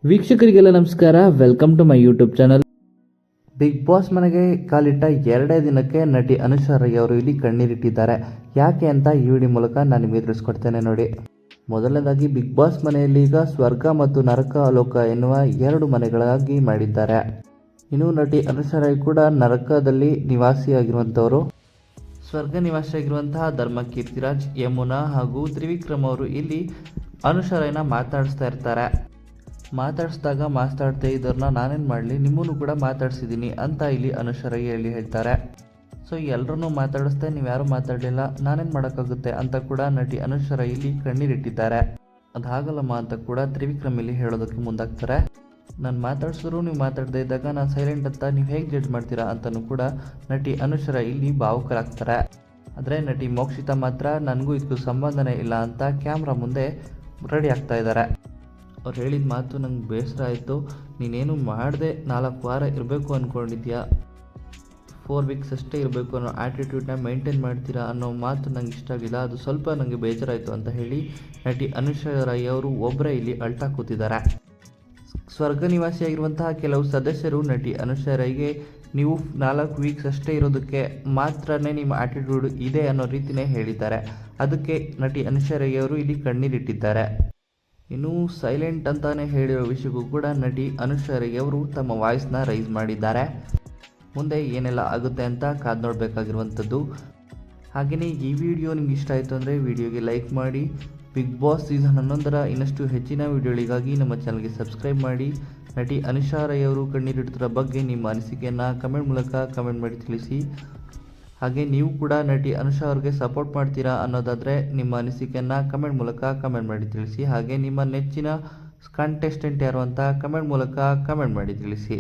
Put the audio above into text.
ವೀಕ್ಷಕರಿಗೆಲ್ಲ ನಮಸ್ಕಾರ. Welcome to my YouTube channel. Bigg Boss ಮನೆಗೆ ಕಾಲಿಟ್ಟ 2 ದಿನಕ್ಕೆ ನಟಿ ಅನುಷಾ ರೈ ಅವರು ಇಲ್ಲಿ ಕಣ್ಣೀರಿಟ್ಟಿದ್ದಾರೆ. ಯಾಕೆ ಅಂತ ಈ ವಿಡಿಯೋ ಮೂಲಕ ನಾನು ನಿಮಗೆ ತಿಳಿಸ್ಕೊಡ್ತೇನೆ ನೋಡಿ. ಮೊದಲನೇದಾಗಿ ಬಿಗ್ ಬಾಸ್ ಮನೆಯಲ್ಲಿ ಈಗ ಸ್ವರ್ಗ ಮತ್ತು ನರಕ ಲೋಕ ಎನ್ನುವ 2 ಮನೆಗಳಾಗಿ ಮಾಡಿದ್ದಾರೆ. ಇನ್ನು ನಟಿ ಅನುಷಾ ರೈ ಕೂಡ ನರಕದಲ್ಲಿ ನಿವಾಸಿಯಾಗಿರುವಂಥವರು. ಸ್ವರ್ಗ ನಿವಾಸಿಯಾಗಿರುವಂತಹ ಧರ್ಮ ಕೀರ್ತಿರಾಜ್, ಯಮುನಾ ಹಾಗೂ ತ್ರಿವಿಕ್ರಮ್ ಅವರು ಇಲ್ಲಿ ಅನುಷಾ ರೈನ ಮಾತಾಡಿಸ್ತಾ ಇರ್ತಾರೆ. ಮಾತಾಡ್ತಾ ಇದ್ದವ್ರನ್ನ ನಾನೇನು ಮಾಡಲಿ, ನಿಮ್ಮನ್ನು ಕೂಡ ಮಾತಾಡ್ಸಿದ್ದೀನಿ ಅಂತ ಇಲ್ಲಿ ಅನುಷಾ ರೈ ಹೇಳ್ತಾರೆ. ಸೊ ಎಲ್ಲರನ್ನೂ ಮಾತಾಡಿಸ್ದೆ, ನೀವು ಯಾರೂ ಮಾತಾಡಲಿಲ್ಲ, ನಾನೇನು ಮಾಡೋಕ್ಕಾಗುತ್ತೆ ಅಂತ ಕೂಡ ನಟಿ ಅನುಷಾ ರೈ ಇಲ್ಲಿ ಕಣ್ಣೀರಿಟ್ಟಿದ್ದಾರೆ. ಅದಾಗಲ್ಲಮ್ಮ ಅಂತ ಕೂಡ ತ್ರಿವಿಕ್ರಮ್ ಇಲ್ಲಿ ಹೇಳೋದಕ್ಕೆ ಮುಂದಾಗ್ತಾರೆ. ನಾನು ಮಾತಾಡ್ಸಿದ್ರು ನೀವು ಮಾತಾಡದೇ ಇದ್ದಾಗ ನಾನು ಸೈಲೆಂಟ್ ಅಂತ ನೀವು ಹೇಗೆ ಜಡ್ಜ್ ಮಾಡ್ತೀರಾ ಅಂತಲೂ ಕೂಡ ನಟಿ ಅನುಷಾ ರೈ ಇಲ್ಲಿ ಭಾವುಕರಾಗ್ತಾರೆ. ಆದರೆ ನಟಿ ಮೋಕ್ಷಿತಾ ಮಾತ್ರ ನನಗೂ ಇದಕ್ಕೂ ಸಂಬಂಧನೇ ಇಲ್ಲ ಅಂತ ಕ್ಯಾಮ್ರಾ ಮುಂದೆ ರೆಡಿ ಆಗ್ತಾ ಇದ್ದಾರೆ. ಅವ್ರು ಹೇಳಿದ ಮಾತು ನಂಗೆ ಬೇಸರ ಆಯಿತು. ನೀನೇನು ಮಾಡದೆ 4 ವಾರ ಇರಬೇಕು ಅಂದ್ಕೊಂಡಿದ್ಯಾ, 4 ವೀಕ್ಸ್ ಅಷ್ಟೇ ಇರಬೇಕು ಅನ್ನೋ ಆ್ಯಟಿಟ್ಯೂಡ್ನ ಮೇಂಟೈನ್ ಮಾಡ್ತೀರಾ ಅನ್ನೋ ಮಾತು ನಂಗೆ ಇಷ್ಟ ಆಗಿಲ್ಲ. ಅದು ಸ್ವಲ್ಪ ನನಗೆ ಬೇಜಾರಾಯಿತು ಅಂತ ಹೇಳಿ ನಟಿ ಅನುಷಾ ರೈ ಅವರು ಒಬ್ಬರೇ ಇಲ್ಲಿ ಅಳ್ತಾ ಕೂತಿದ್ದಾರೆ. ಸ್ವರ್ಗ ನಿವಾಸಿಯಾಗಿರುವಂತಹ ಕೆಲವು ಸದಸ್ಯರು ನಟಿ ಅನುಷಾ ರೈಗೆ ನೀವು 4 ವೀಕ್ಸ್ ಅಷ್ಟೇ ಇರೋದಕ್ಕೆ ಮಾತ್ರನೇ ನಿಮ್ಮ ಆ್ಯಟಿಟ್ಯೂಡ್ ಇದೆ ಅನ್ನೋ ರೀತಿಯೇ ಹೇಳಿದ್ದಾರೆ. ಅದಕ್ಕೆ ನಟಿ ಅನುಷಾ ರೈ ಅವರು ಇಲ್ಲಿ ಕಣ್ಣೀರಿಟ್ಟಿದ್ದಾರೆ. ಇನ್ನು ಸೈಲೆಂಟ್ ಅಂತಾನೆ ಹೇಳಿರೋ ವಿಷಯಕ್ಕೂ ಕೂಡ ನಟಿ ಅನುಷಾ ರೈ ಅವರು ತಮ್ಮ ವಾಯ್ಸ್ನ ರೈಸ್ ಮಾಡಿದ್ದಾರೆ. ಮುಂದೆ ಏನೆಲ್ಲ ಆಗುತ್ತೆ ಅಂತ ಕಾದು ನೋಡಬೇಕಾಗಿರುವಂಥದ್ದು. ಹಾಗೆಯೇ ಈ ವಿಡಿಯೋ ನಿಮ್ಗೆ ಇಷ್ಟ ಆಯಿತು ಅಂದರೆ ವಿಡಿಯೋಗೆ ಲೈಕ್ ಮಾಡಿ. ಬಿಗ್ ಬಾಸ್ ಸೀಸನ್ 11ರ ಇನ್ನಷ್ಟು ಹೆಚ್ಚಿನ ವಿಡಿಯೋಗಳಿಗಾಗಿ ನಮ್ಮ ಚಾನಲ್ಗೆ ಸಬ್ಸ್ಕ್ರೈಬ್ ಮಾಡಿ. ನಟಿ ಅನುಷಾ ರೈ ಅವರು ಕಣ್ಣೀರಿಡುತ್ತಿರೋ ಬಗ್ಗೆ ನಿಮ್ಮ ಅನಿಸಿಕೆಯನ್ನು ಕಮೆಂಟ್ ಮೂಲಕ ಕಮೆಂಟ್ ಮಾಡಿ ತಿಳಿಸಿ. ಹಾಗೆ ನೀವು ಕೂಡ ನಟಿ ಅನುಷಾ ಅವ್ರಿಗೆ ಸಪೋರ್ಟ್ ಮಾಡ್ತೀರಾ ಅನ್ನೋದಾದರೆ ನಿಮ್ಮ ಅನಿಸಿಕೆಯನ್ನು ಕಮೆಂಟ್ ಮೂಲಕ ಕಮೆಂಟ್ ಮಾಡಿ ತಿಳಿಸಿ. ಹಾಗೆ ನಿಮ್ಮ ನೆಚ್ಚಿನ ಕಂಟೆಸ್ಟೆಂಟ್ ಯಾರು ಅಂತ ಕಮೆಂಟ್ ಮೂಲಕ ಕಮೆಂಟ್ ಮಾಡಿ ತಿಳಿಸಿ.